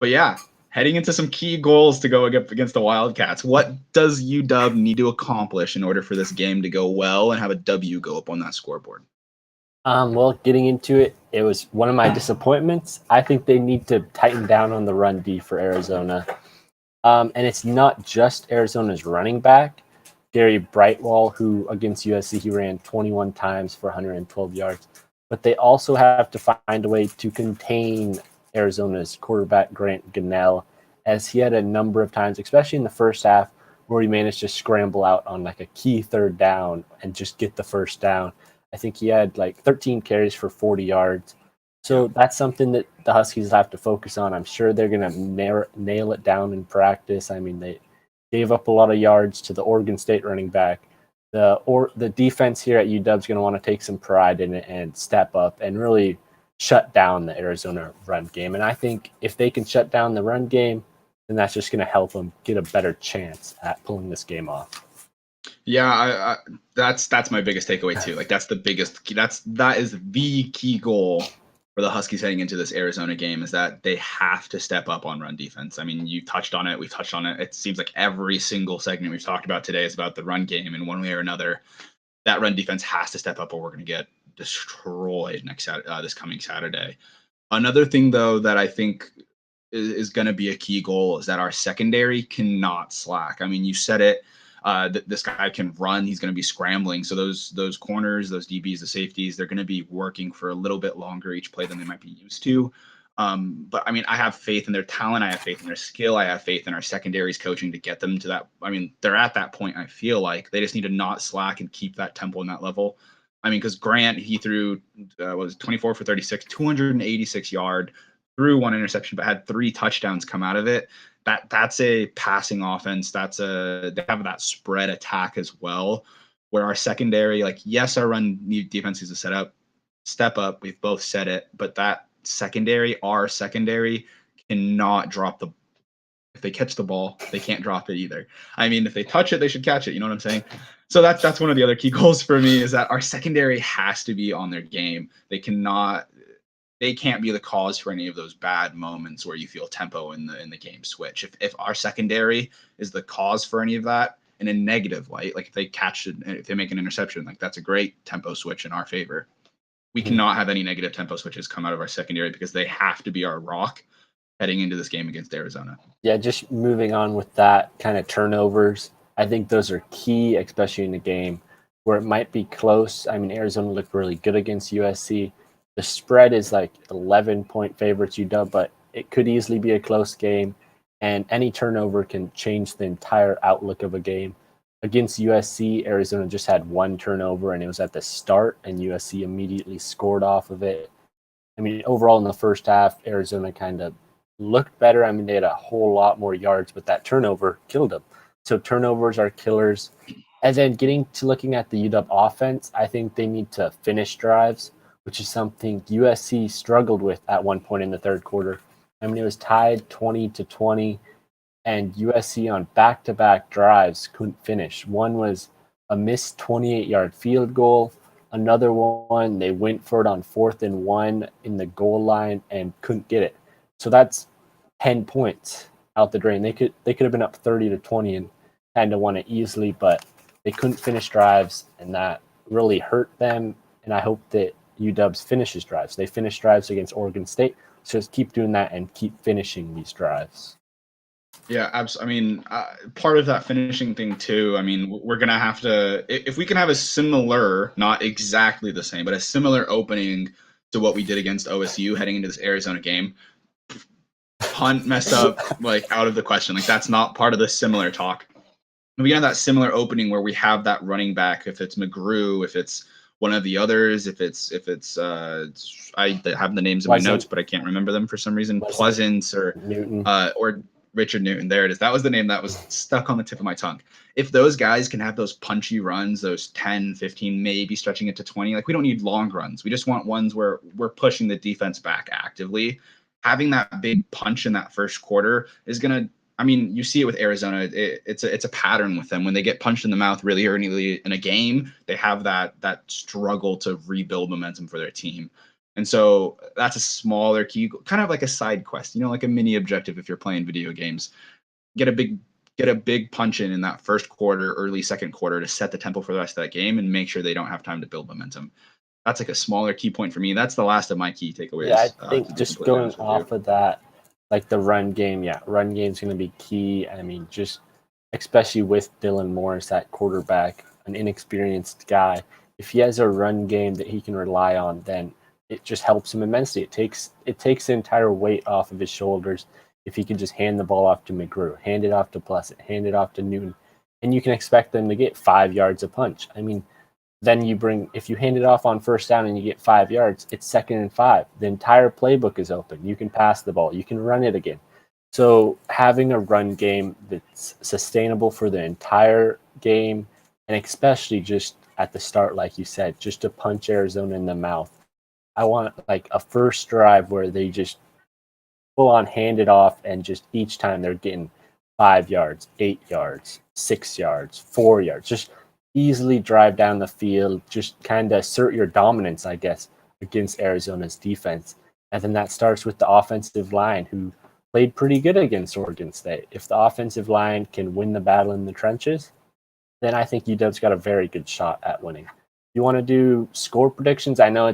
But yeah, heading into some key goals to go against the Wildcats. What does UW need to accomplish in order for this game to go well and have a W go up on that scoreboard? Well, getting into it, it was one of my disappointments. I think they need to tighten down on the run D for Arizona. And it's not just Arizona's running back, Gary Brightwall, who against USC, he ran 21 times for 112 yards. But they also have to find a way to contain Arizona's quarterback, Grant Gunnell, as he had a number of times, especially in the first half, where he managed to scramble out on like a key third down and just get the first down. I think he had like 13 carries for 40 yards. So that's something that the Huskies have to focus on. I'm sure they're going to nail it down in practice. I mean, they gave up a lot of yards to the Oregon State running back. The defense here at UW is going to want to take some pride in it and step up and really shut down the Arizona run game. And I think if they can shut down the run game, then that's just going to help them get a better chance at pulling this game off. Yeah, that's my biggest takeaway too. Like that is the key goal for the Huskies heading into this Arizona game, is that they have to step up on run defense. I mean, you touched on it. We've touched on it. It seems like every single segment we've talked about today is about the run game in one way or another. That run defense has to step up or we're going to get destroyed this coming Saturday. Another thing, though, that I think is going to be a key goal is that our secondary cannot slack. I mean, you said it. This guy can run. He's going to be scrambling. So those corners, those DBs, the safeties, they're going to be working for a little bit longer each play than they might be used to. But I mean, I have faith in their talent. I have faith in their skill. I have faith in our secondaries coaching to get them to that. I mean, they're at that point. I feel like they just need to not slack and keep that tempo and that level. I mean, because Grant, he threw was 24 for 36, 286 yard, threw one interception, but had 3 touchdowns come out of it. That's a passing offense. They have that spread attack as well, where our secondary, like, yes, our run defense is a step up. We've both said it, but that our secondary cannot drop the. If they catch the ball, they can't drop it either. I mean, if they touch it, they should catch it. You know what I'm saying? So that's one of the other key goals for me, is that our secondary has to be on their game. They can't be the cause for any of those bad moments where you feel tempo in the game switch. If our secondary is the cause for any of that in a negative light, like if they catch it, if they make an interception, like that's a great tempo switch in our favor. We cannot have any negative tempo switches come out of our secondary, because they have to be our rock heading into this game against Arizona. Yeah, just moving on with that kind of turnovers. I think those are key, especially in a game where it might be close. I mean, Arizona looked really good against USC. The spread is like 11-point favorites UW, but it could easily be a close game, and any turnover can change the entire outlook of a game. Against USC, Arizona just had 1 turnover, and it was at the start, and USC immediately scored off of it. I mean, overall in the first half, Arizona kind of looked better. I mean, they had a whole lot more yards, but that turnover killed them. So turnovers are killers. And then getting to looking at the UW offense, I think they need to finish drives, which is something USC struggled with at one point in the third quarter. I mean, it was tied 20-20, and USC on back-to-back drives couldn't finish. One was a missed 28-yard field goal. Another one, they went for it on 4th and 1 in the goal line and couldn't get it. So that's 10 points out the drain. They could have been up 30-20 and kind of won it easily, but they couldn't finish drives, and that really hurt them. And I hope that UW finishes drives. They finished drives against Oregon State, so just keep doing that and keep finishing these drives. Yeah, absolutely. I mean, part of that finishing thing too. I mean, we're gonna have to, if we can have a similar, not exactly the same, but a similar opening to what we did against OSU heading into this Arizona game. Punt messed up, like, out of the question. Like, that's not part of the similar talk. We have that similar opening where we have that running back. If it's McGrew, if it's one of the others, if it's I have the names in my notes, but I can't remember them for some reason. Pleasance or Newton. Or Richard Newton. There it is. That was the name that was stuck on the tip of my tongue. If those guys can have those punchy runs, those 10, 15, maybe stretching it to 20, like, we don't need long runs. We just want ones where we're pushing the defense back actively. Having that big punch in that first quarter is going to, I mean, you see it with Arizona. It's a pattern with them. When they get punched in the mouth really early in a game, they have that struggle to rebuild momentum for their team. And so that's a smaller key, kind of like a side quest, like a mini objective if you're playing video games. Get a big punch in that first quarter, early second quarter to set the tempo for the rest of that game and make sure they don't have time to build momentum. That's like a smaller key point for me. That's the last of my key takeaways. Yeah, I think just going off of that, like the run game, run game's going to be key. I mean, just especially with Dylan Morris, that quarterback, an inexperienced guy, if he has a run game that he can rely on, then it just helps him immensely. It takes the entire weight off of his shoulders if he can just hand the ball off to McGrew, hand it off to Blessett, hand it off to Newton, and you can expect them to get 5 yards a punch. I mean, then if you hand it off on first down and you get 5 yards, it's 2nd and 5. The entire playbook is open. You can pass the ball. You can run it again. So having a run game that's sustainable for the entire game, and especially just at the start, like you said, just to punch Arizona in the mouth. I want like a first drive where they just full on hand it off and just each time they're getting 5 yards, 8 yards, 6 yards, 4 yards. Just easily drive down the field, just kind of assert your dominance, I guess, against Arizona's defense. And then that starts with the offensive line, who played pretty good against Oregon State. If the offensive line can win the battle in the trenches, then I think UW's got a very good shot at winning. You want to do score predictions? I know